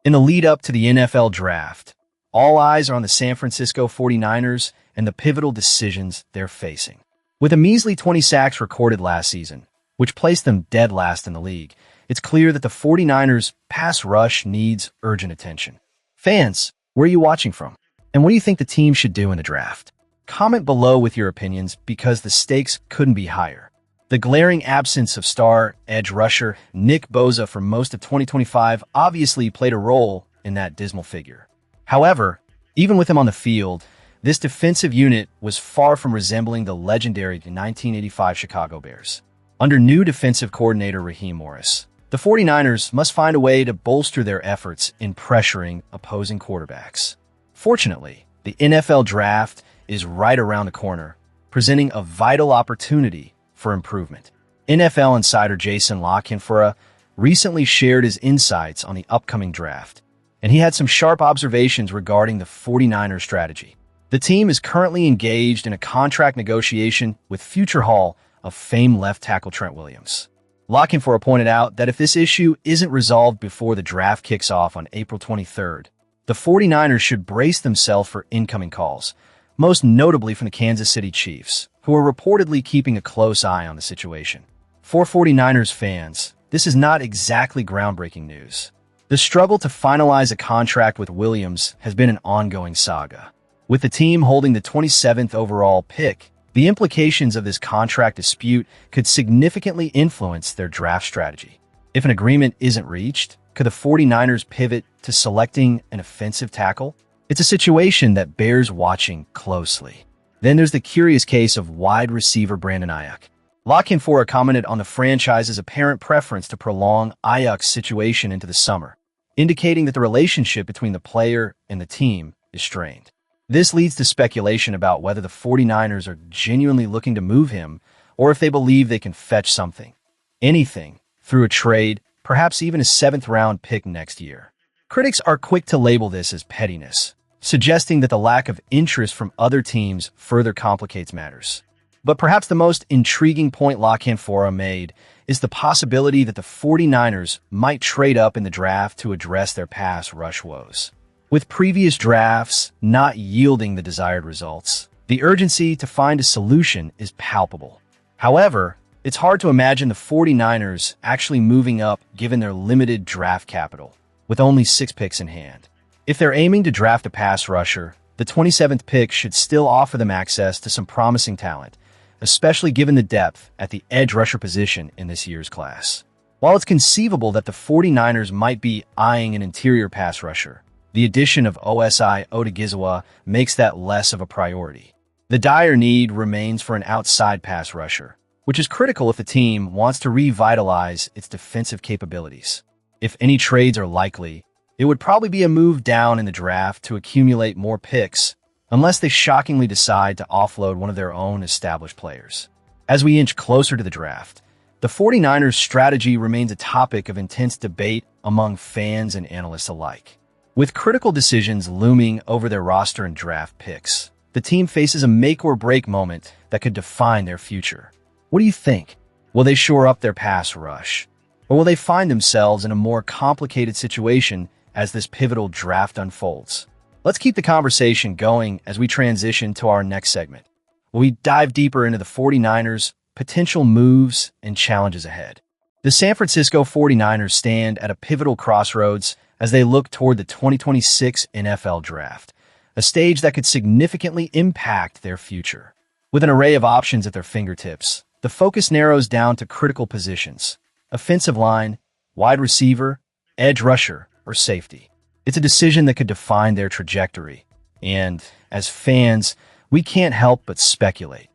In the lead up to the NFL draft, all eyes are on the San Francisco 49ers and the pivotal decisions they're facing. With a measly 20 sacks recorded last season, which placed them dead last in the league, it's clear that the 49ers' pass rush needs urgent attention. Fans, where are you watching from? And what do you think the team should do in the draft? Comment below with your opinions because the stakes couldn't be higher. The glaring absence of star edge rusher Nick Bosa for most of 2025 obviously played a role in that dismal figure. However, even with him on the field, this defensive unit was far from resembling the legendary 1985 Chicago Bears. Under new defensive coordinator Raheem Morris, the 49ers must find a way to bolster their efforts in pressuring opposing quarterbacks. Fortunately, the NFL draft is right around the corner, presenting a vital opportunity for improvement. NFL insider Jason La Canfora recently shared his insights on the upcoming draft, and he had some sharp observations regarding the 49ers strategy. The team is currently engaged in a contract negotiation with future Hall of Fame left tackle Trent Williams. La Canfora pointed out that if this issue isn't resolved before the draft kicks off on April 23rd, the 49ers should brace themselves for incoming calls, most notably from the Kansas City Chiefs, who are reportedly keeping a close eye on the situation. For 49ers fans, this is not exactly groundbreaking news. The struggle to finalize a contract with Williams has been an ongoing saga. With the team holding the 27th overall pick, the implications of this contract dispute could significantly influence their draft strategy. If an agreement isn't reached, could the 49ers pivot to selecting an offensive tackle? It's a situation that bears watching closely. Then there's the curious case of wide receiver Brandon Aiyuk. La Canfora commented on the franchise's apparent preference to prolong Aiyuk's situation into the summer, indicating that the relationship between the player and the team is strained. This leads to speculation about whether the 49ers are genuinely looking to move him or if they believe they can fetch something, anything, through a trade, perhaps even a 7th-round pick next year. Critics are quick to label this as pettiness, suggesting that the lack of interest from other teams further complicates matters. But perhaps the most intriguing point La Canfora made is the possibility that the 49ers might trade up in the draft to address their pass rush woes. With previous drafts not yielding the desired results, the urgency to find a solution is palpable. However, it's hard to imagine the 49ers actually moving up given their limited draft capital, with only 6 picks in hand. If they're aiming to draft a pass rusher, the 27th pick should still offer them access to some promising talent, especially given the depth at the edge rusher position in this year's class. While it's conceivable that the 49ers might be eyeing an interior pass rusher, the addition of Osi Odighizuwa makes that less of a priority. The dire need remains for an outside pass rusher, which is critical if the team wants to revitalize its defensive capabilities. If any trades are likely, it would probably be a move down in the draft to accumulate more picks, unless they shockingly decide to offload one of their own established players. As we inch closer to the draft, the 49ers' strategy remains a topic of intense debate among fans and analysts alike. With critical decisions looming over their roster and draft picks, the team faces a make-or-break moment that could define their future. What do you think? Will they shore up their pass rush? Or will they find themselves in a more complicated situation as this pivotal draft unfolds? Let's keep the conversation going as we transition to our next segment, where we dive deeper into the 49ers' potential moves and challenges ahead. The San Francisco 49ers stand at a pivotal crossroads as they look toward the 2026 NFL Draft, a stage that could significantly impact their future. With an array of options at their fingertips, the focus narrows down to critical positions: offensive line, wide receiver, edge rusher, or safety. It's a decision that could define their trajectory. And as fans, we can't help but speculate.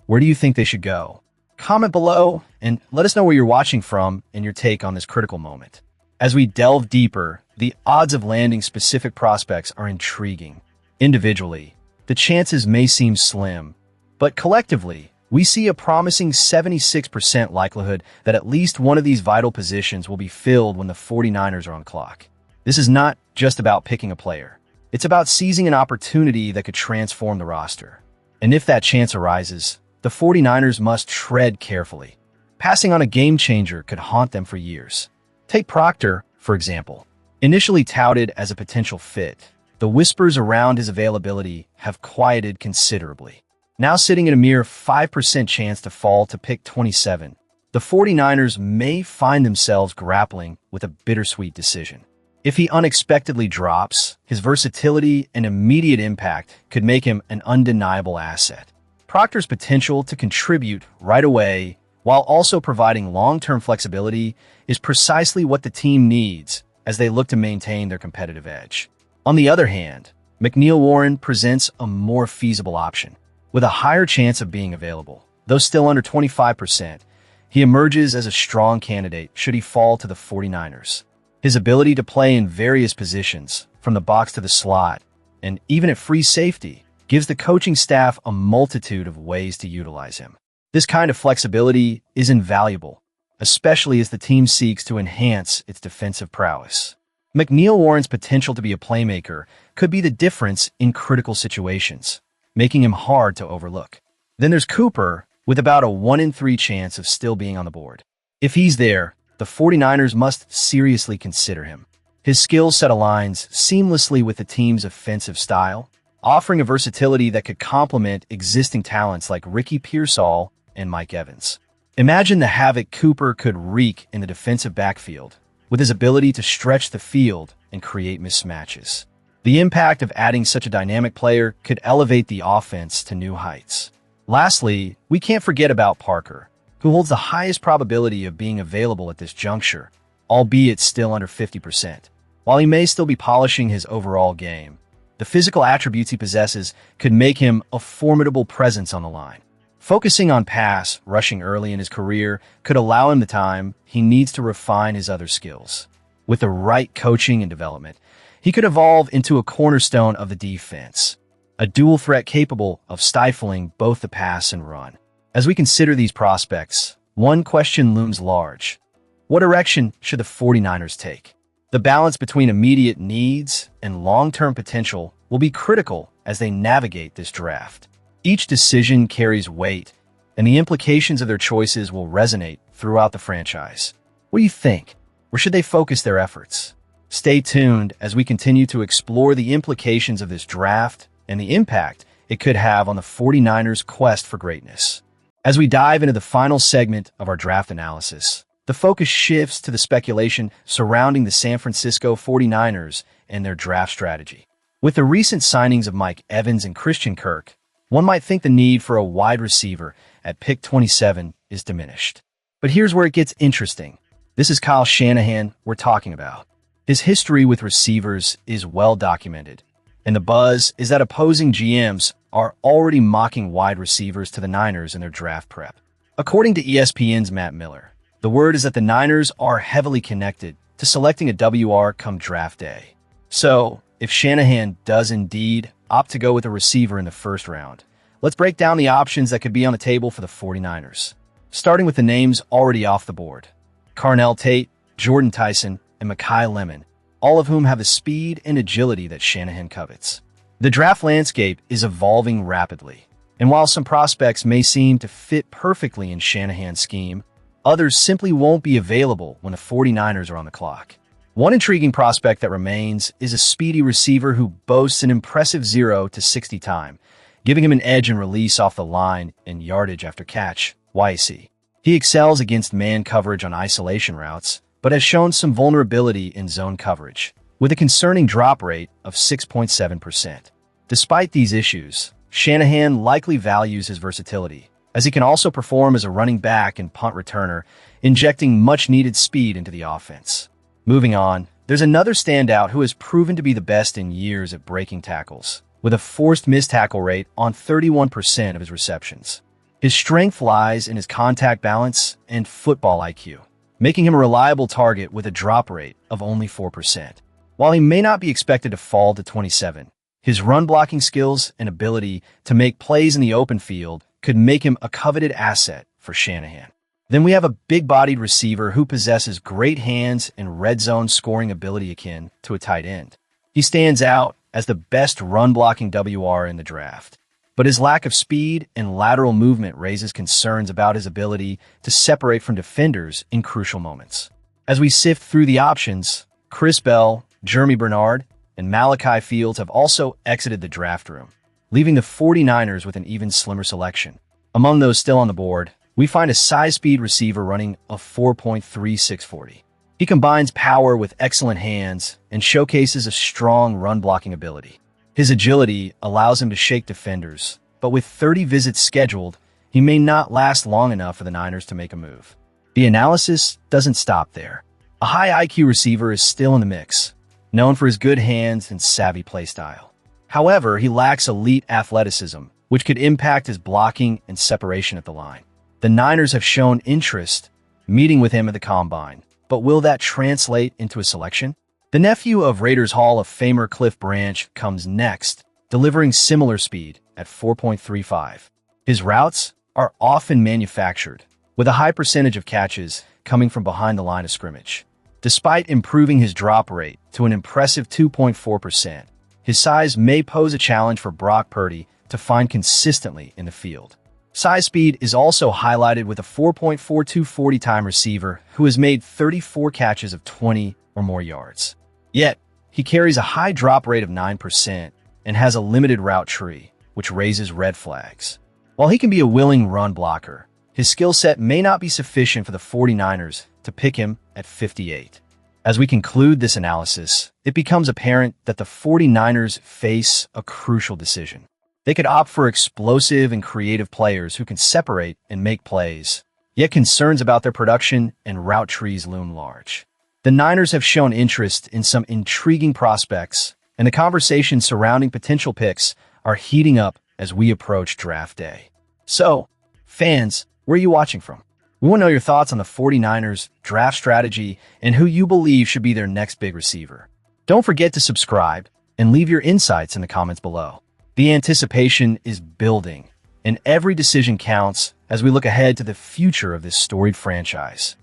Where do you think they should go? Comment below and let us know where you're watching from and your take on this critical moment. As we delve deeper, the odds of landing specific prospects are intriguing. Individually, the chances may seem slim, but collectively, we see a promising 76% likelihood that at least one of these vital positions will be filled when the 49ers are on clock. This is not just about picking a player. It's about seizing an opportunity that could transform the roster. And if that chance arises, the 49ers must tread carefully. Passing on a game changer could haunt them for years. Take Proctor, for example. Initially touted as a potential fit, the whispers around his availability have quieted considerably. Now sitting at a mere 5% chance to fall to pick 27, the 49ers may find themselves grappling with a bittersweet decision. If he unexpectedly drops, his versatility and immediate impact could make him an undeniable asset. Proctor's potential to contribute right away while also providing long-term flexibility is precisely what the team needs as they look to maintain their competitive edge. On the other hand, McNeil Warren presents a more feasible option. With a higher chance of being available, though still under 25%, he emerges as a strong candidate should he fall to the 49ers. His ability to play in various positions, from the box to the slot, and even at free safety, gives the coaching staff a multitude of ways to utilize him. This kind of flexibility is invaluable, especially as the team seeks to enhance its defensive prowess. McNeil Warren's potential to be a playmaker could be the difference in critical situations, making him hard to overlook. Then there's Cooper, with about a 1 in 3 chance of still being on the board. If he's there, the 49ers must seriously consider him. His skill set aligns seamlessly with the team's offensive style, offering a versatility that could complement existing talents like Ricky Pearsall and Mike Evans. Imagine the havoc Cooper could wreak in the defensive backfield, with his ability to stretch the field and create mismatches. The impact of adding such a dynamic player could elevate the offense to new heights. Lastly, we can't forget about Parker, who holds the highest probability of being available at this juncture, albeit still under 50%. While he may still be polishing his overall game, the physical attributes he possesses could make him a formidable presence on the line. Focusing on pass rushing early in his career could allow him the time he needs to refine his other skills. With the right coaching and development, he could evolve into a cornerstone of the defense, a dual threat capable of stifling both the pass and run. As we consider these prospects, one question looms large. What direction should the 49ers take? The balance between immediate needs and long-term potential will be critical as they navigate this draft. Each decision carries weight, and the implications of their choices will resonate throughout the franchise. What do you think? Where should they focus their efforts? Stay tuned as we continue to explore the implications of this draft and the impact it could have on the 49ers' quest for greatness. As we dive into the final segment of our draft analysis, the focus shifts to the speculation surrounding the San Francisco 49ers and their draft strategy. With the recent signings of Mike Evans and Christian Kirk, one might think the need for a wide receiver at pick 27 is diminished. But here's where it gets interesting. This is Kyle Shanahan we're talking about. His history with receivers is well documented, and the buzz is that opposing GMs are already mocking wide receivers to the Niners in their draft prep. According to ESPN's Matt Miller, the word is that the Niners are heavily connected to selecting a WR come draft day. So, if Shanahan does indeed opt to go with a receiver in the first round, let's break down the options that could be on the table for the 49ers. Starting with the names already off the board. Carnell Tate, Jordan Tyson, and Mekhi Lemon, all of whom have the speed and agility that Shanahan covets. The draft landscape is evolving rapidly, and while some prospects may seem to fit perfectly in Shanahan's scheme, others simply won't be available when the 49ers are on the clock. One intriguing prospect that remains is a speedy receiver who boasts an impressive 0 to 60 time, giving him an edge in release off the line and yardage after catch, YAC. He excels against man coverage on isolation routes, but has shown some vulnerability in zone coverage, with a concerning drop rate of 6.7%. Despite these issues, Shanahan likely values his versatility, as he can also perform as a running back and punt returner, injecting much-needed speed into the offense. Moving on, there's another standout who has proven to be the best in years at breaking tackles, with a forced missed tackle rate on 31% of his receptions. His strength lies in his contact balance and football IQ, making him a reliable target with a drop rate of only 4%. While he may not be expected to fall to 27, his run-blocking skills and ability to make plays in the open field could make him a coveted asset for Shanahan. Then we have a big-bodied receiver who possesses great hands and red zone scoring ability akin to a tight end. He stands out as the best run-blocking WR in the draft, but his lack of speed and lateral movement raises concerns about his ability to separate from defenders in crucial moments. As we sift through the options, Chris Bell, Jeremy Bernard, and Malachi Fields have also exited the draft room, leaving the 49ers with an even slimmer selection. Among those still on the board, we find a size-speed receiver running a 4.3640. He combines power with excellent hands and showcases a strong run-blocking ability. His agility allows him to shake defenders, but with 30 visits scheduled, he may not last long enough for the Niners to make a move. The analysis doesn't stop there. A high IQ receiver is still in the mix, known for his good hands and savvy playstyle. However, he lacks elite athleticism, which could impact his blocking and separation at the line. The Niners have shown interest meeting with him at the Combine, but will that translate into a selection? The nephew of Raiders Hall of Famer Cliff Branch comes next, delivering similar speed at 4.35. His routes are often manufactured, with a high percentage of catches coming from behind the line of scrimmage. Despite improving his drop rate to an impressive 2.4%, his size may pose a challenge for Brock Purdy to find consistently in the field. Size speed is also highlighted with a 4.4240 time receiver who has made 34 catches of 20 or more yards. Yet, he carries a high drop rate of 9% and has a limited route tree, which raises red flags. While he can be a willing run blocker, his skill set may not be sufficient for the 49ers to pick him at 58. As we conclude this analysis, it becomes apparent that the 49ers face a crucial decision. They could opt for explosive and creative players who can separate and make plays, yet concerns about their production and route trees loom large. The Niners have shown interest in some intriguing prospects, and the conversations surrounding potential picks are heating up as we approach draft day. So, fans, where are you watching from? We want to know your thoughts on the 49ers draft strategy and who you believe should be their next big receiver. Don't forget to subscribe and leave your insights in the comments below. The anticipation is building, and every decision counts as we look ahead to the future of this storied franchise.